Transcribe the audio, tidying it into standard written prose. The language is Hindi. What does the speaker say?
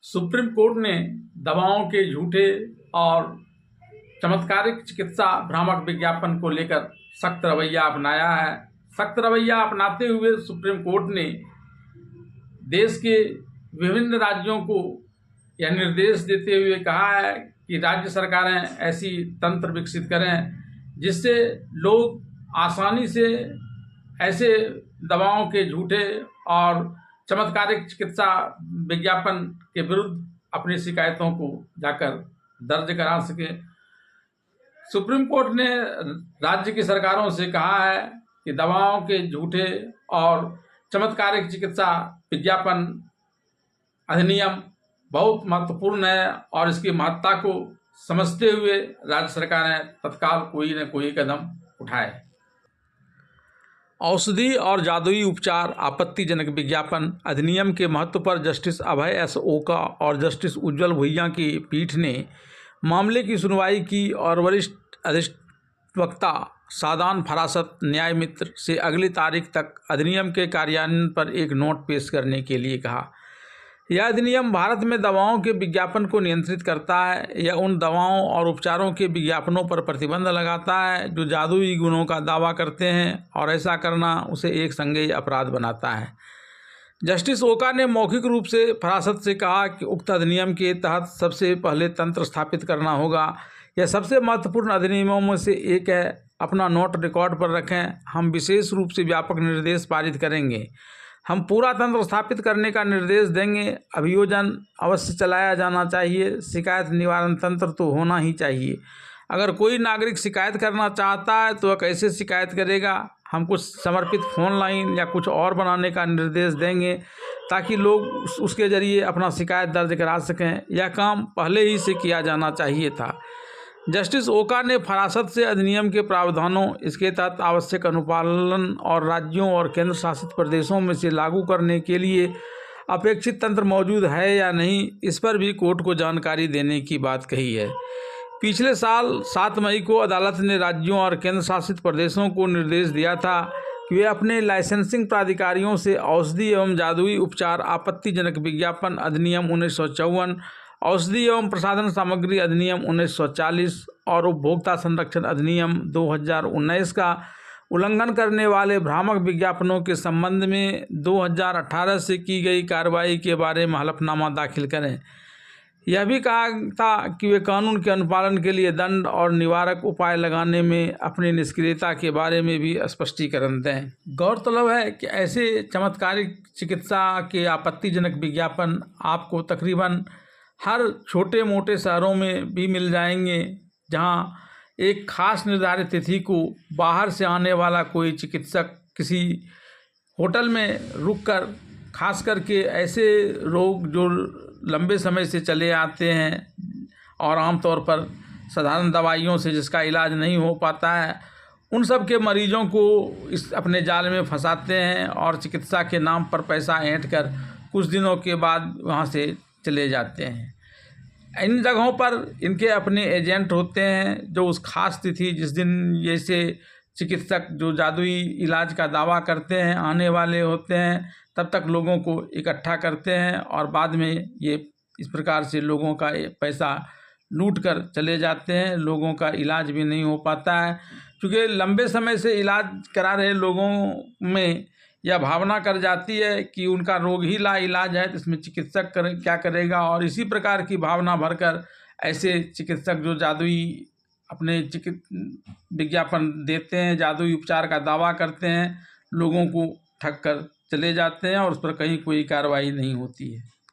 सुप्रीम कोर्ट ने दवाओं के झूठे और चमत्कारिक चिकित्सा भ्रामक विज्ञापन को लेकर सख्त रवैया अपनाया है। सख्त रवैया अपनाते हुए सुप्रीम कोर्ट ने देश के विभिन्न राज्यों को यह निर्देश देते हुए कहा है कि राज्य सरकारें ऐसी तंत्र विकसित करें जिससे लोग आसानी से ऐसे दवाओं के झूठे और चमत्कारिक चिकित्सा विज्ञापन के विरुद्ध अपनी शिकायतों को जाकर दर्ज करा सके। सुप्रीम कोर्ट ने राज्य की सरकारों से कहा है कि दवाओं के झूठे और चमत्कारिक चिकित्सा विज्ञापन अधिनियम बहुत महत्वपूर्ण है और इसकी महत्ता को समझते हुए राज्य सरकारें तत्काल कोई न कोई कदम उठाए। औषधि और जादुई उपचार आपत्तिजनक विज्ञापन अधिनियम के महत्व पर जस्टिस अभय एस ओका और जस्टिस उज्ज्वल भुइयां की पीठ ने मामले की सुनवाई की और वरिष्ठ अधिवक्ता सादान फरासत न्याय मित्र से अगली तारीख तक अधिनियम के कार्यान्वयन पर एक नोट पेश करने के लिए कहा। यह अधिनियम भारत में दवाओं के विज्ञापन को नियंत्रित करता है। यह उन दवाओं और उपचारों के विज्ञापनों पर प्रतिबंध लगाता है जो जादुई गुणों का दावा करते हैं और ऐसा करना उसे एक संज्ञेय अपराध बनाता है। जस्टिस ओका ने मौखिक रूप से फरासत से कहा कि उक्त अधिनियम के तहत सबसे पहले तंत्र स्थापित करना होगा। यह सबसे महत्वपूर्ण अधिनियमों में से एक है। अपना नोट रिकॉर्ड पर रखें। हम विशेष रूप से व्यापक निर्देश पारित करेंगे। हम पूरा तंत्र स्थापित करने का निर्देश देंगे। अभियोजन अवश्य चलाया जाना चाहिए। शिकायत निवारण तंत्र तो होना ही चाहिए। अगर कोई नागरिक शिकायत करना चाहता है तो वह कैसे शिकायत करेगा? हम कुछ समर्पित फोन लाइन या कुछ और बनाने का निर्देश देंगे ताकि लोग उसके जरिए अपना शिकायत दर्ज करा सकें। यह काम पहले ही से किया जाना चाहिए था। जस्टिस ओका ने फरासत से अधिनियम के प्रावधानों, इसके तहत आवश्यक अनुपालन और राज्यों और केंद्र शासित प्रदेशों में से लागू करने के लिए अपेक्षित तंत्र मौजूद है या नहीं, इस पर भी कोर्ट को जानकारी देने की बात कही है। पिछले साल 7 मई को अदालत ने राज्यों और केंद्र शासित प्रदेशों को निर्देश दिया था कि वे अपने लाइसेंसिंग प्राधिकारियों से औषधि एवं जादुई उपचार आपत्तिजनक विज्ञापन अधिनियम 1954, औषधि एवं प्रसाधन सामग्री अधिनियम 1940 और उपभोक्ता संरक्षण अधिनियम 2019 का उल्लंघन करने वाले भ्रामक विज्ञापनों के संबंध में 2018 से की गई कार्रवाई के बारे में हलफनामा दाखिल करें। यह भी कहा था कि वे कानून के अनुपालन के लिए दंड और निवारक उपाय लगाने में अपनी निष्क्रियता के बारे में भी स्पष्टीकरण दें। गौरतलब है कि ऐसे चमत्कारिक चिकित्सा के आपत्तिजनक विज्ञापन आपको तकरीबन हर छोटे मोटे शहरों में भी मिल जाएंगे, जहां एक खास निर्धारित तिथि को बाहर से आने वाला कोई चिकित्सक किसी होटल में रुककर, खास करके ऐसे रोग जो लंबे समय से चले आते हैं और आमतौर पर साधारण दवाइयों से जिसका इलाज नहीं हो पाता है, उन सब के मरीजों को इस अपने जाल में फंसाते हैं और चिकित्सा के नाम पर पैसा ऐंठ कर कुछ दिनों के बाद वहाँ से चले जाते हैं। इन जगहों पर इनके अपने एजेंट होते हैं जो उस खास तिथि जिस दिन जैसे चिकित्सक जो जादुई इलाज का दावा करते हैं आने वाले होते हैं, तब तक लोगों को इकट्ठा करते हैं और बाद में ये इस प्रकार से लोगों का पैसा लूट कर चले जाते हैं। लोगों का इलाज भी नहीं हो पाता है, क्योंकि लंबे समय से इलाज करा रहे लोगों में यह भावना कर जाती है कि उनका रोग ही लाइलाज है, तो इसमें चिकित्सक क्या करेगा, और इसी प्रकार की भावना भरकर ऐसे चिकित्सक जो जादुई अपने विज्ञापन देते हैं, जादुई उपचार का दावा करते हैं, लोगों को ठग कर चले जाते हैं और उस पर कहीं कोई कार्रवाई नहीं होती है।